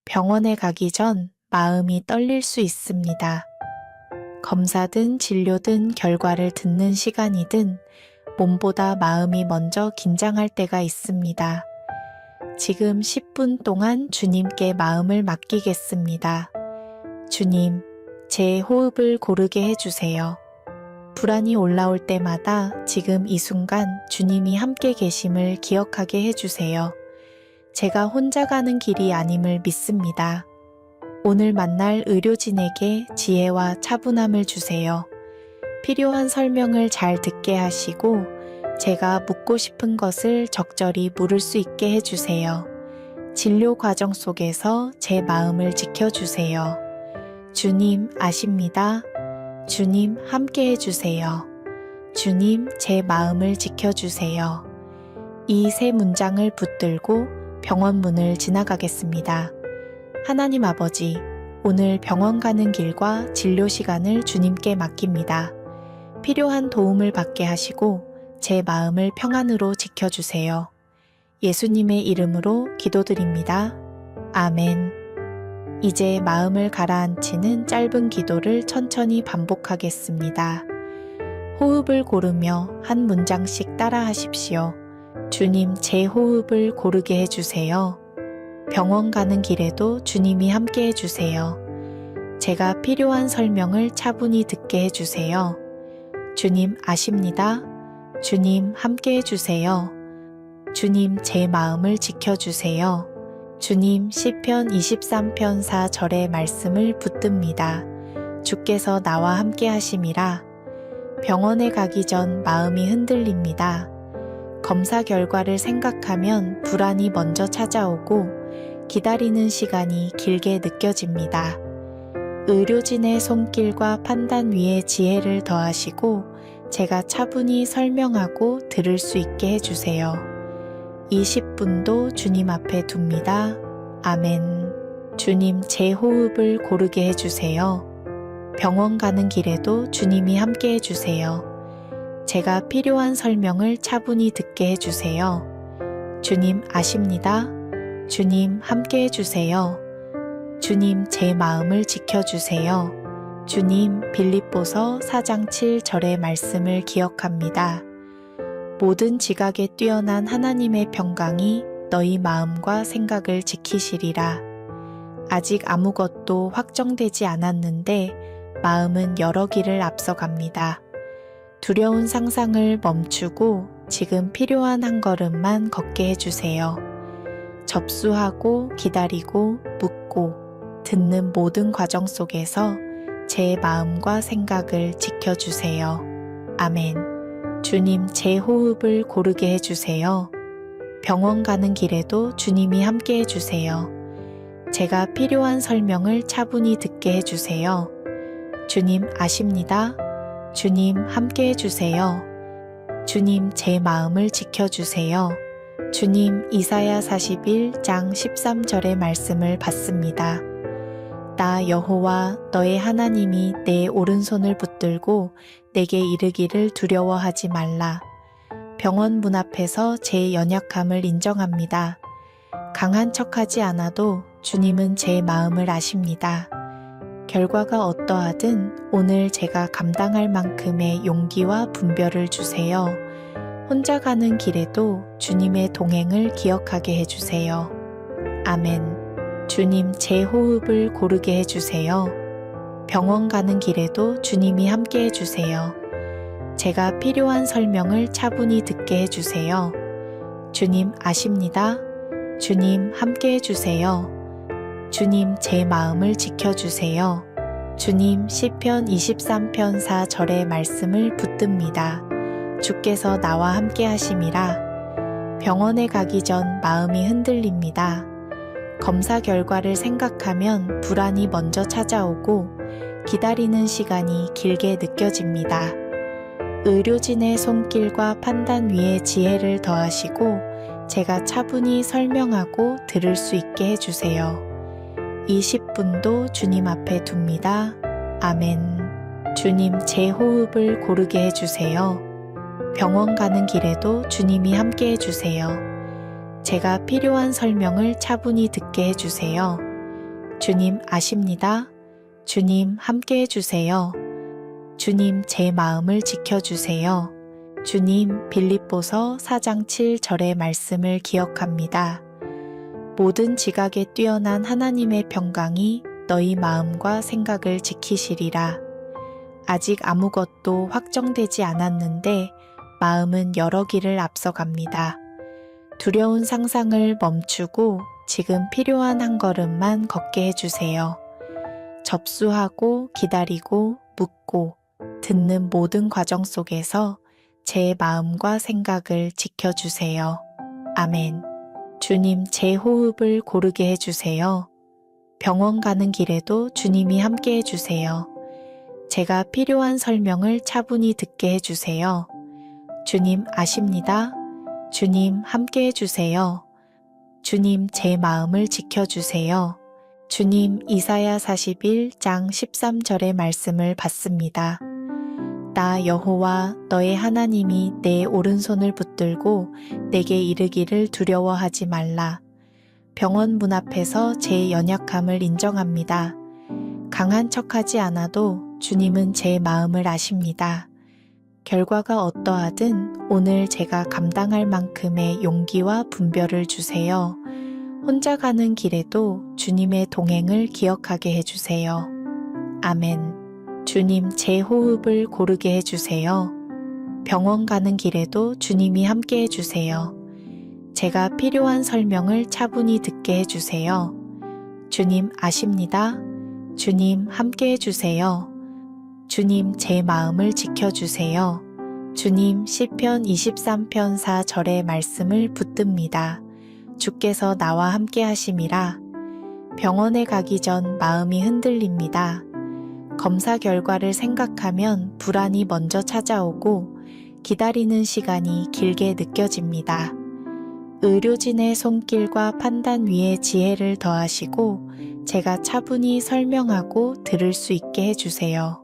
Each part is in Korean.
병원에 가기 전 마음이 떨릴 수 있습니다. 검사든 진료든 결과를 듣는 시간이든 몸보다 마음이 먼저 긴장할 때가 있습니다. 지금 10분 동안 주님께 마음을 맡기겠습니다. 주님, 제 호흡을 고르게 해주세요. 불안이 올라올 때마다 지금 이 순간 주님이 함께 계심을 기억하게 해주세요. 제가 혼자 가는 길이 아님을 믿습니다. 오늘 만날 의료진에게 지혜와 차분함을 주세요. 필요한 설명을 잘 듣게 하시고 제가 묻고 싶은 것을 적절히 물을 수 있게 해주세요. 진료 과정 속에서 제 마음을 지켜주세요. 주님 아십니다. 주님 함께 해주세요. 주님 제 마음을 지켜주세요. 이 세 문장을 붙들고 병원 문을 지나가겠습니다. 하나님 아버지, 오늘 병원 가는 길과 진료 시간을 주님께 맡깁니다. 필요한 도움을 받게 하시고 제 마음을 평안으로 지켜주세요. 예수님의 이름으로 기도드립니다. 아멘. 이제 마음을 가라앉히는 짧은 기도를 천천히 반복하겠습니다. 호흡을 고르며 한 문장씩 따라 하십시오. 주님, 제 호흡을 고르게 해주세요. 병원 가는 길에도 주님이 함께 해주세요. 제가 필요한 설명을 차분히 듣게 해주세요. 주님 아십니다. 주님 함께 해주세요. 주님 제 마음을 지켜주세요. 주님 시편 23편 4절의 말씀을 붙듭니다. 주께서 나와 함께 하심이라. 병원에 가기 전 마음이 흔들립니다. 검사 결과를 생각하면 불안이 먼저 찾아오고 기다리는 시간이 길게 느껴집니다. 의료진의 손길과 판단 위에 지혜를 더하시고 제가 차분히 설명하고 들을 수 있게 해주세요. 20분도 주님 앞에 둡니다. 아멘. 주님 제 호흡을 고르게 해주세요. 병원 가는 길에도 주님이 함께 해주세요. 제가 필요한 설명을 차분히 듣게 해주세요. 주님 아십니다. 주님 함께 해주세요. 주님 제 마음을 지켜주세요. 주님 빌립보서 4장 7절의 말씀을 기억합니다. 모든 지각에 뛰어난 하나님의 평강이 너희 마음과 생각을 지키시리라. 아직 아무것도 확정되지 않았는데 마음은 여러 길을 앞서갑니다. 두려운 상상을 멈추고 지금 필요한 한 걸음만 걷게 해주세요. 접수하고 기다리고 묻고 듣는 모든 과정 속에서 제 마음과 생각을 지켜주세요. 아멘. 주님 제 호흡을 고르게 해주세요. 병원 가는 길에도 주님이 함께 해주세요. 제가 필요한 설명을 차분히 듣게 해주세요. 주님 아십니다. 주님 함께 해주세요. 주님 제 마음을 지켜주세요. 주님 이사야 41장 13절의 말씀을 받습니다. 나 여호와 너의 하나님이 내 오른손을 붙들고 내게 이르기를 두려워하지 말라. 병원 문 앞에서 제 연약함을 인정합니다. 강한 척하지 않아도 주님은 제 마음을 아십니다. 결과가 어떠하든 오늘 제가 감당할 만큼의 용기와 분별을 주세요. 혼자 가는 길에도 주님의 동행을 기억하게 해주세요. 아멘. 주님 제 호흡을 고르게 해주세요. 병원 가는 길에도 주님이 함께 해주세요. 제가 필요한 설명을 차분히 듣게 해주세요. 주님 아십니다. 주님 함께 해주세요. 주님 제 마음을 지켜주세요. 주님 시편 23편 4절의 말씀을 붙듭니다. 주께서 나와 함께 하심이라. 병원에 가기 전 마음이 흔들립니다. 검사 결과를 생각하면 불안이 먼저 찾아오고 기다리는 시간이 길게 느껴집니다. 의료진의 손길과 판단 위에 지혜를 더하시고 제가 차분히 설명하고 들을 수 있게 해주세요. 20분도 주님 앞에 둡니다. 아멘. 주님 제 호흡을 고르게 해주세요. 병원 가는 길에도 주님이 함께 해주세요. 제가 필요한 설명을 차분히 듣게 해주세요. 주님 아십니다. 주님 함께 해주세요. 주님 제 마음을 지켜주세요. 주님 빌립보서 4장 7절의 말씀을 기억합니다. 모든 지각에 뛰어난 하나님의 평강이 너희 마음과 생각을 지키시리라. 아직 아무것도 확정되지 않았는데 마음은 여러 길을 앞서갑니다. 두려운 상상을 멈추고 지금 필요한 한 걸음만 걷게 해주세요. 접수하고 기다리고 묻고 듣는 모든 과정 속에서 제 마음과 생각을 지켜주세요. 아멘. 주님 제 호흡을 고르게 해주세요. 병원 가는 길에도 주님이 함께 해주세요. 제가 필요한 설명을 차분히 듣게 해주세요. 주님 아십니다. 주님 함께 해주세요. 주님 제 마음을 지켜주세요. 주님 이사야 41장 13절의 말씀을 받습니다. 나 여호와 너의 하나님이 내 오른손을 붙들고 내게 이르기를 두려워하지 말라. 병원 문 앞에서 제 연약함을 인정합니다. 강한 척하지 않아도 주님은 제 마음을 아십니다. 결과가 어떠하든 오늘 제가 감당할 만큼의 용기와 분별을 주세요. 혼자 가는 길에도 주님의 동행을 기억하게 해주세요. 아멘. 주님 제 호흡을 고르게 해주세요. 병원 가는 길에도 주님이 함께 해주세요. 제가 필요한 설명을 차분히 듣게 해주세요. 주님 아십니다. 주님 함께 해주세요. 주님 제 마음을 지켜주세요. 주님 시편 23편 4절의 말씀을 붙듭니다. 주께서 나와 함께 하심이라. 병원에 가기 전 마음이 흔들립니다. 검사 결과를 생각하면 불안이 먼저 찾아오고 기다리는 시간이 길게 느껴집니다. 의료진의 손길과 판단 위에 지혜를 더하시고 제가 차분히 설명하고 들을 수 있게 해주세요.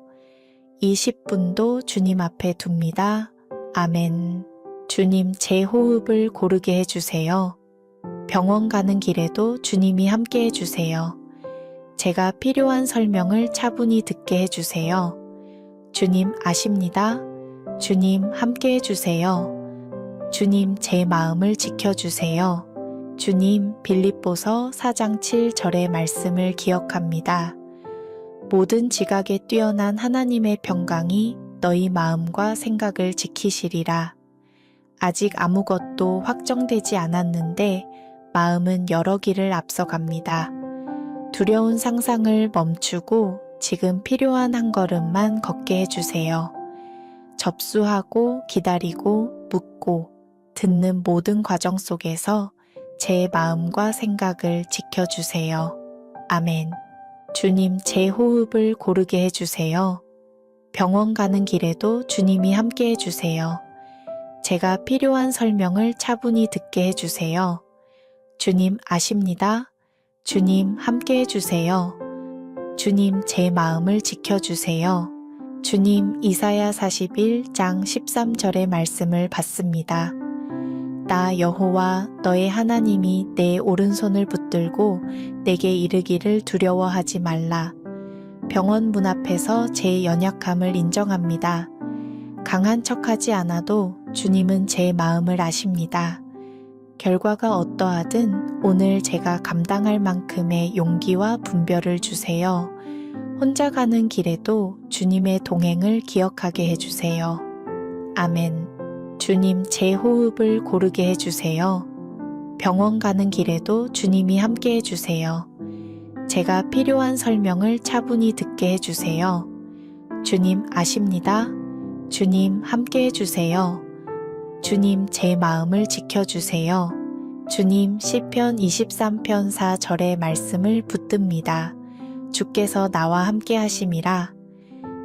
이 10분도 주님 앞에 둡니다. 아멘. 주님 제 호흡을 고르게 해주세요. 병원 가는 길에도 주님이 함께 해주세요. 제가 필요한 설명을 차분히 듣게 해주세요. 주님 아십니다. 주님 함께 해주세요. 주님 제 마음을 지켜주세요. 주님 빌립보서 4장 7절의 말씀을 기억합니다. 모든 지각에 뛰어난 하나님의 평강이 너희 마음과 생각을 지키시리라. 아직 아무것도 확정되지 않았는데 마음은 여러 길을 앞서갑니다. 두려운 상상을 멈추고 지금 필요한 한 걸음만 걷게 해주세요. 접수하고 기다리고 묻고 듣는 모든 과정 속에서 제 마음과 생각을 지켜주세요. 아멘. 주님 제 호흡을 고르게 해주세요. 병원 가는 길에도 주님이 함께 해주세요. 제가 필요한 설명을 차분히 듣게 해주세요. 주님 아십니다. 주님 함께 해주세요. 주님 제 마음을 지켜주세요. 주님 이사야 41장 13절의 말씀을 받습니다. 나 여호와 너의 하나님이 내 오른손을 붙들고 내게 이르기를 두려워하지 말라. 병원 문 앞에서 제 연약함을 인정합니다. 강한 척하지 않아도 주님은 제 마음을 아십니다. 결과가 어떠하든 오늘 제가 감당할 만큼의 용기와 분별을 주세요. 혼자 가는 길에도 주님의 동행을 기억하게 해주세요. 아멘. 주님 제 호흡을 고르게 해주세요. 병원 가는 길에도 주님이 함께 해주세요. 제가 필요한 설명을 차분히 듣게 해주세요. 주님 아십니다. 주님 함께 해주세요. 주님 제 마음을 지켜주세요. 주님 시편 23편 4절의 말씀을 붙듭니다. 주께서 나와 함께 하심이라.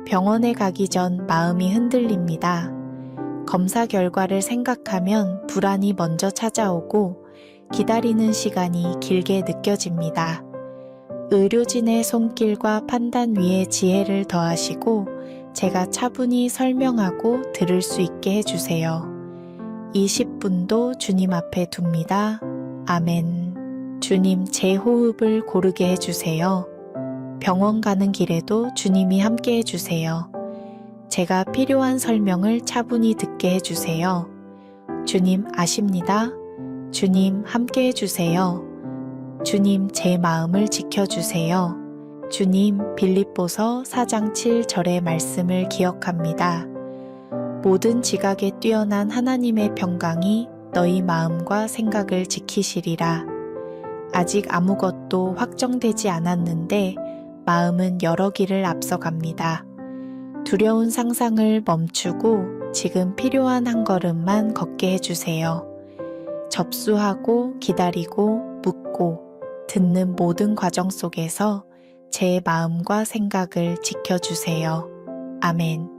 병원에 가기 전 마음이 흔들립니다. 검사 결과를 생각하면 불안이 먼저 찾아오고 기다리는 시간이 길게 느껴집니다. 의료진의 손길과 판단 위에 지혜를 더하시고 제가 차분히 설명하고 들을 수 있게 해주세요. 이 10분도 주님 앞에 둡니다. 아멘. 주님 제 호흡을 고르게 해주세요. 병원 가는 길에도 주님이 함께 해주세요. 제가 필요한 설명을 차분히 듣게 해주세요. 주님 아십니다. 주님 함께 해주세요. 주님 제 마음을 지켜주세요. 주님 빌립보서 4장 7절의 말씀을 기억합니다. 모든 지각에 뛰어난 하나님의 평강이 너희 마음과 생각을 지키시리라. 아직 아무것도 확정되지 않았는데 마음은 여러 길을 앞서갑니다. 두려운 상상을 멈추고 지금 필요한 한 걸음만 걷게 해주세요. 접수하고 기다리고 묻고 듣는 모든 과정 속에서 제 마음과 생각을 지켜주세요. 아멘.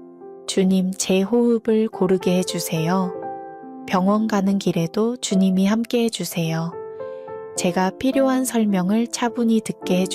주님 제 호흡을 고르게 해주세요. 병원 가는 길에도 주님이 함께 해주세요. 제가 필요한 설명을 차분히 듣게 해주세요.